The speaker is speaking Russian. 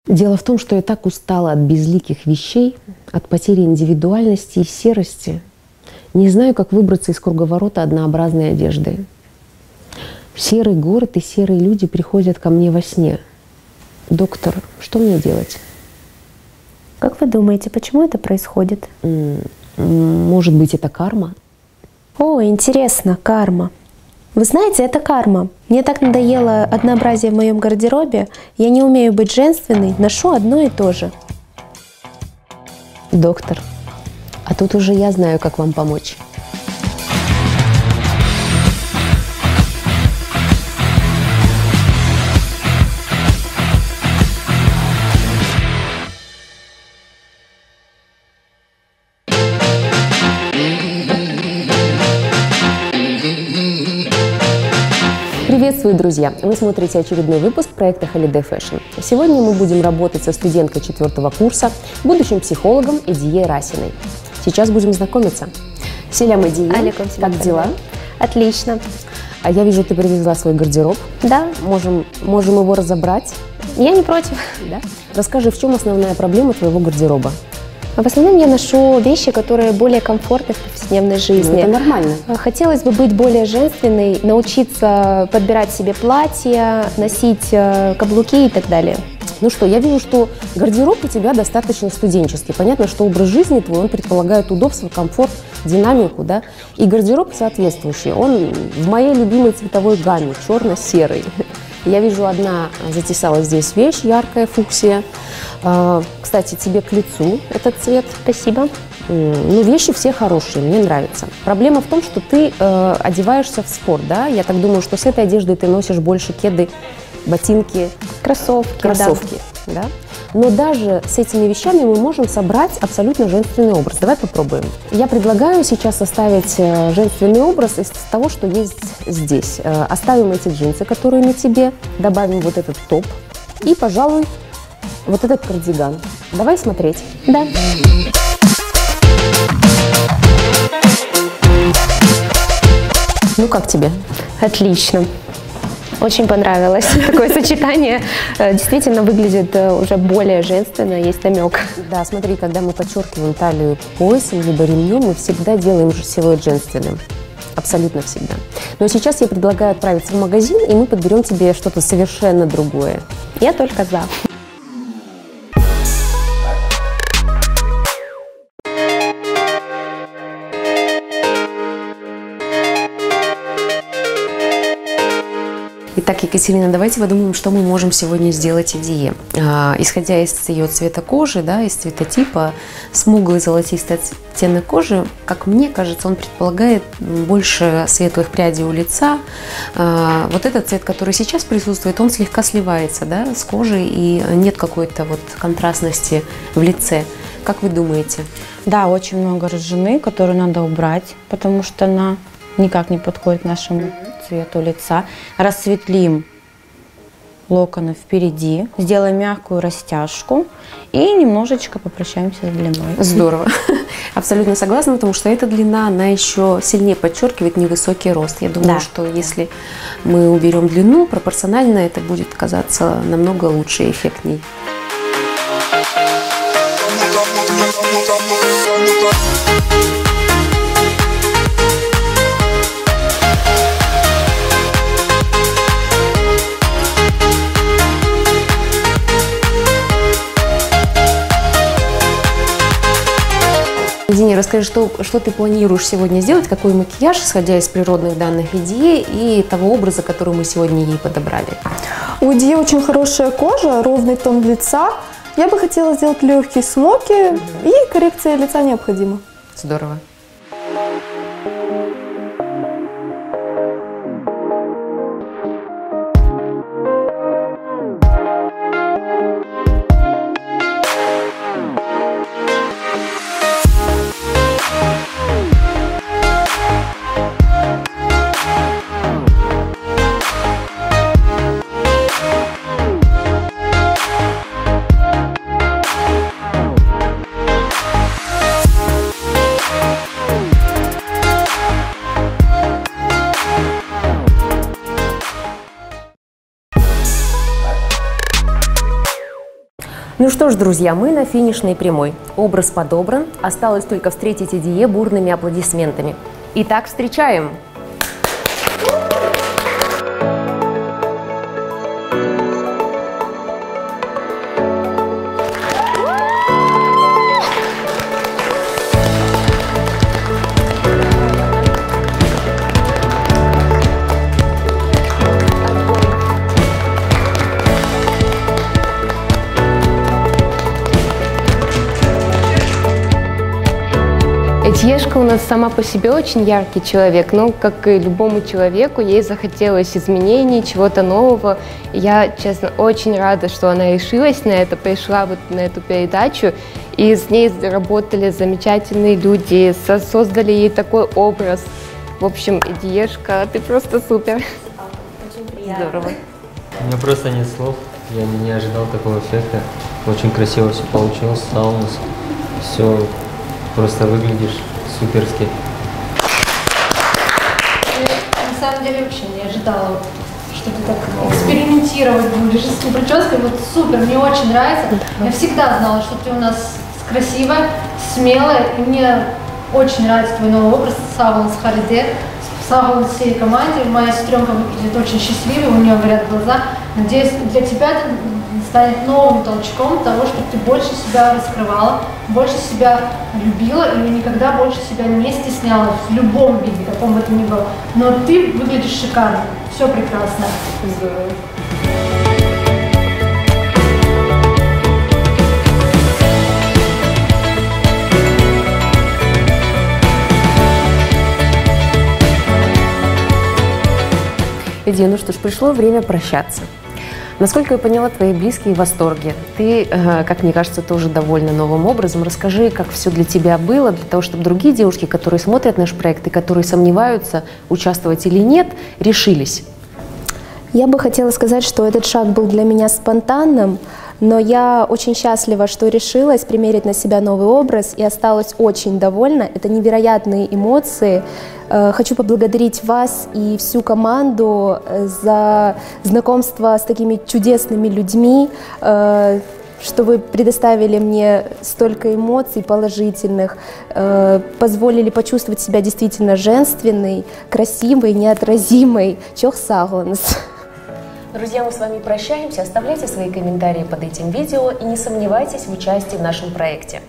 Дело в том, что я так устала от безликих вещей, от потери индивидуальности и серости. Не знаю, как выбраться из круговорота однообразной одежды. Серый город и серые люди приходят ко мне во сне. Доктор, что мне делать? Как вы думаете, почему это происходит? Может быть, это карма? О, интересно, карма. Вы знаете, это карма. Мне так надоело однообразие в моем гардеробе. Я не умею быть женственной, ношу одно и то же. Доктор, а тут уже я знаю, как вам помочь. Приветствую, друзья! Вы смотрите очередной выпуск проекта Holiday Fashion. Сегодня мы будем работать со студенткой 4-го курса, будущим психологом Эдие Расиной. Сейчас будем знакомиться. Селям, Эдие, как дела? Отлично. А я вижу, ты привезла свой гардероб. Да. Можем его разобрать. Я не против. Да? Расскажи, в чем основная проблема твоего гардероба? В основном я ношу вещи, которые более комфортны в повседневной жизни. Ну, это нормально. Хотелось бы быть более женственной, научиться подбирать себе платья, носить каблуки и так далее. Ну что, я вижу, что гардероб у тебя достаточно студенческий. Понятно, что образ жизни твой, он предполагает удобство, комфорт, динамику, да? И гардероб соответствующий, он в моей любимой цветовой гамме, черно-серый. Я вижу, одна затесалась здесь вещь, яркая фуксия. Кстати, тебе к лицу этот цвет. Спасибо. Ну, вещи все хорошие, мне нравятся. Проблема в том, что ты одеваешься в спорт, да? Я так думаю, что с этой одеждой ты носишь больше кеды, ботинки, кроссовки. Да? Но даже с этими вещами мы можем собрать абсолютно женственный образ. Давай попробуем. Я предлагаю сейчас составить женственный образ из того, что есть здесь. Оставим эти джинсы, которые на тебе, добавим вот этот топ и, пожалуй, вот этот кардиган. Давай смотреть. Да. Ну, как тебе? Отлично. Очень понравилось такое сочетание. Действительно выглядит уже более женственно, есть намек. Да, смотри, когда мы подчеркиваем талию поясом либо ремнем, мы всегда делаем силуэт женственным. Абсолютно всегда. Но сейчас я предлагаю отправиться в магазин, и мы подберем тебе что-то совершенно другое. Я только за. Итак, Екатерина, давайте подумаем, что мы можем сегодня сделать Эдие. Исходя из ее цвета кожи, да, из цветотипа, смуглый золотистый оттенок кожи, как мне кажется, он предполагает больше светлых прядей у лица. Вот этот цвет, который сейчас присутствует, он слегка сливается, да, с кожей, и нет какой-то вот контрастности в лице. Как вы думаете? Да, очень много рыжины, которую надо убрать, потому что она никак не подходит к нашему цвету лица. Рассветлим локоны впереди, сделаем мягкую растяжку и немножечко попрощаемся с длиной. Здорово. Абсолютно согласна, потому что эта длина, она еще сильнее подчеркивает невысокий рост. Я думаю, что если мы уберем длину, пропорционально это будет казаться намного лучше и эффектней. Диня, расскажи, что ты планируешь сегодня сделать, какой макияж, исходя из природных данных Эдие и того образа, который мы сегодня ей подобрали? У Эдие очень хорошая кожа, ровный тон лица. Я бы хотела сделать легкие смоки, и коррекция лица необходима. Здорово. Ну что ж, друзья, мы на финишной прямой. Образ подобран, осталось только встретить Эдие бурными аплодисментами. Итак, встречаем! Этьешка у нас сама по себе очень яркий человек, но, как и любому человеку, ей захотелось изменений, чего-то нового. И я, честно, очень рада, что она решилась на это, пришла вот на эту передачу, и с ней работали замечательные люди, создали ей такой образ. В общем, Этьешка, ты просто супер. Очень приятно. Здорово. У меня просто нет слов, я не ожидал такого эффекта. Очень красиво все получилось, саунус, все просто выглядишь суперски. На самом деле вообще не ожидала, что ты так экспериментировать будешь с прической. Вот супер, мне очень нравится. Я всегда знала, что ты у нас красивая, смелая, и мне очень нравится твой новый образ Сагланс Халиде. Сагланс всей команде. Моя сестренка выглядит очень счастливой, у нее горят глаза. Надеюсь, для тебя это станет новым толчком того, чтобы ты больше себя раскрывала, больше себя любила и никогда больше себя не стеснялась в любом виде, каком бы это ни было. Но ты выглядишь шикарно, все прекрасно. Здорово. Эдия, ну что ж, пришло время прощаться. Насколько я поняла, твои близкие в восторге. Ты, как мне кажется, тоже довольна новым образом. Расскажи, как все для тебя было, для того, чтобы другие девушки, которые смотрят наш проект и которые сомневаются, участвовать или нет, решились. Я бы хотела сказать, что этот шаг был для меня спонтанным, но я очень счастлива, что решилась примерить на себя новый образ и осталась очень довольна. Это невероятные эмоции. Хочу поблагодарить вас и всю команду за знакомство с такими чудесными людьми, что вы предоставили мне столько эмоций положительных, позволили почувствовать себя действительно женственной, красивой, неотразимой. Чох Сагланс. Друзья, мы с вами прощаемся. Оставляйте свои комментарии под этим видео и не сомневайтесь в участии в нашем проекте.